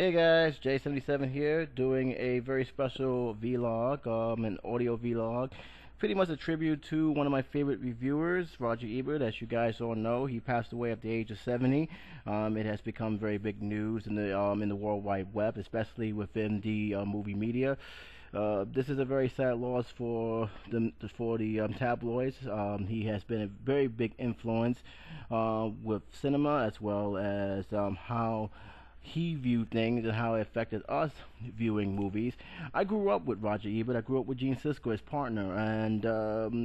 Hey guys, J77 here, doing a very special vlog, an audio vlog, pretty much a tribute to one of my favorite reviewers, Roger Ebert. As you guys all know, he passed away at the age of 70. It has become very big news in the World Wide Web, especially within the movie media. This is a very sad loss for the tabloids. He has been a very big influence with cinema, as well as how he viewed things and how it affected us viewing movies. I grew up with Roger Ebert. I grew up with Gene Siskel as partner, and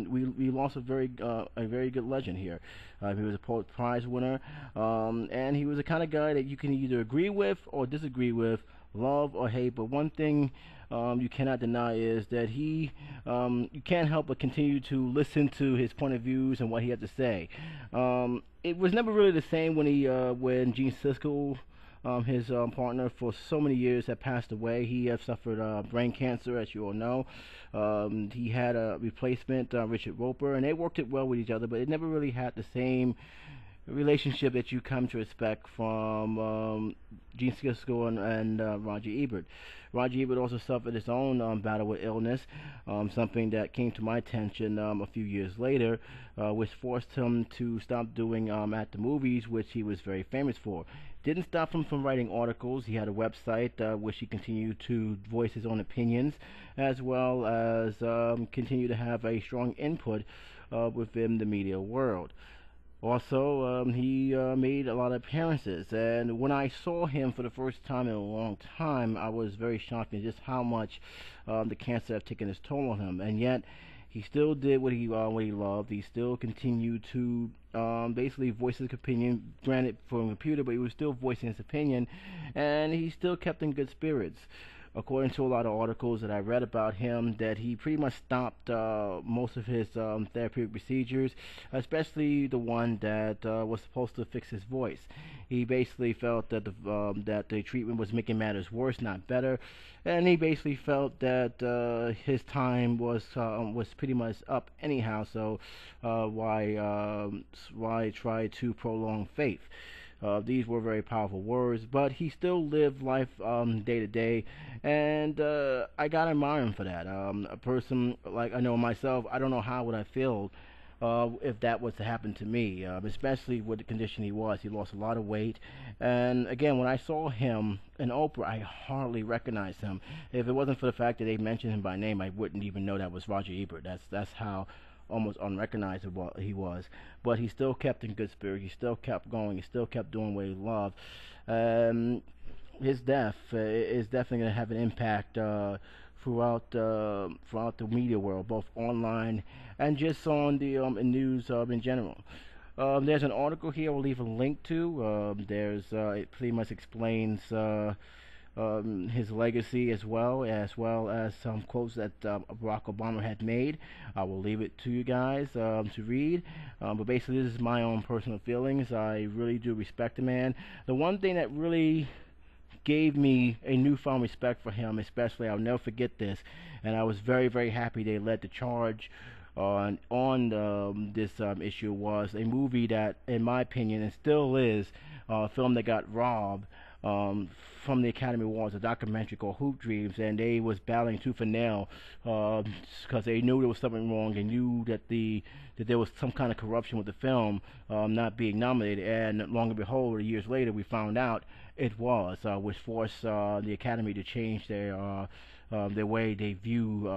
we lost a very good legend here. He was a Pulitzer Prize winner, and he was the kind of guy that you can either agree with or disagree with, love or hate. But one thing you cannot deny is that you can't help but continue to listen to his point of views and what he had to say. It was never really the same when Gene Siskel, his partner for so many years, had passed away. He had suffered brain cancer, as you all know. He had a replacement, Richard Roper, and they worked it well with each other, but it never really had the same relationship that you come to expect from Gene Siskel and Roger Ebert. Roger Ebert also suffered his own battle with illness, something that came to my attention a few years later, which forced him to stop doing at the movies, which he was very famous for. Didn't stop him from writing articles. He had a website which he continued to voice his own opinions, as well as continue to have a strong input within the media world. Also, he made a lot of appearances, and when I saw him for the first time in a long time, I was very shocked at just how much the cancer had taken its toll on him. And yet, he still did what he loved. He still continued to basically voice his opinion, granted from a computer, but he was still voicing his opinion, and he still kept in good spirits. According to a lot of articles that I read about him, that he pretty much stopped most of his therapeutic procedures, especially the one that was supposed to fix his voice. He basically felt that the treatment was making matters worse, not better, and he basically felt that his time was pretty much up anyhow. So why try to prolong faith? These were very powerful words, but he still lived life day to day, and I gotta admire him for that. A person like I know myself, I don't know how would I feel if that was to happen to me, especially with the condition he was. He lost a lot of weight, and again, when I saw him in Oprah, I hardly recognized him. If it wasn't for the fact that they mentioned him by name, I wouldn't even know that was Roger Ebert. That's how almost unrecognizable he was. But he still kept in good spirit. He still kept going. He still kept doing what he loved. His death is definitely going to have an impact throughout the media world, both online and just on the news in general. There's an article here I'll leave a link to. It pretty much explains his legacy, as well as some quotes that Barack Obama had made. I will leave it to you guys to read. But basically, this is my own personal feelings. I really do respect the man. The one thing that really gave me a newfound respect for him, especially, I'll never forget this, and I was very, very happy they led the charge on this issue, was a movie that, in my opinion, and still is, a film that got robbed from the Academy Awards, a documentary called Hoop Dreams, and they was battling tooth and nail because they knew there was something wrong and knew that there was some kind of corruption with the film not being nominated. And long and behold, years later, we found out it was, which forced the Academy to change their way they view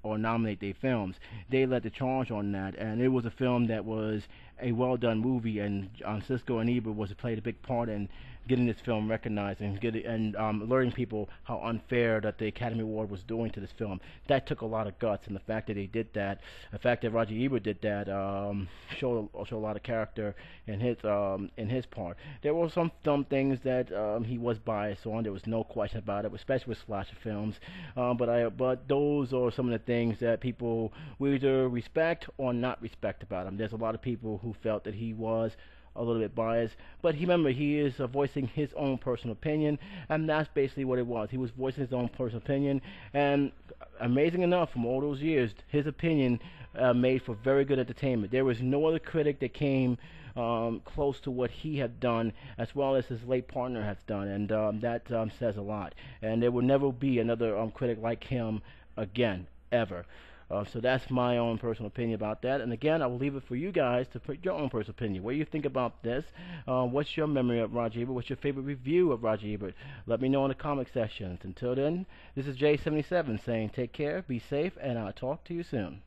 or nominate their films. They led the charge on that, and it was a film that was a well-done movie, and Siskel and Ebert played a big part in getting this film recognized and alerting people how unfair that the Academy Award was doing to this film. That took a lot of guts, and the fact that they did that, the fact that Roger Ebert did that, showed a lot of character in his part. There were some things that he was biased on. There was no question about it, especially with slasher films. But those are some of the things that people will either respect or not respect about him. There's a lot of people who felt that he was a little bit biased, but remember, he is voicing his own personal opinion, and that's basically what it was. He was voicing his own personal opinion, and amazing enough, from all those years, his opinion made for very good entertainment. There was no other critic that came close to what he had done, as well as his late partner has done, and that says a lot. And there will never be another critic like him again, ever. So that's my own personal opinion about that. And again, I will leave it for you guys to put your own personal opinion. What do you think about this? What's your memory of Roger Ebert? What's your favorite review of Roger Ebert? Let me know in the comment sections. Until then, this is J77 saying take care, be safe, and I'll talk to you soon.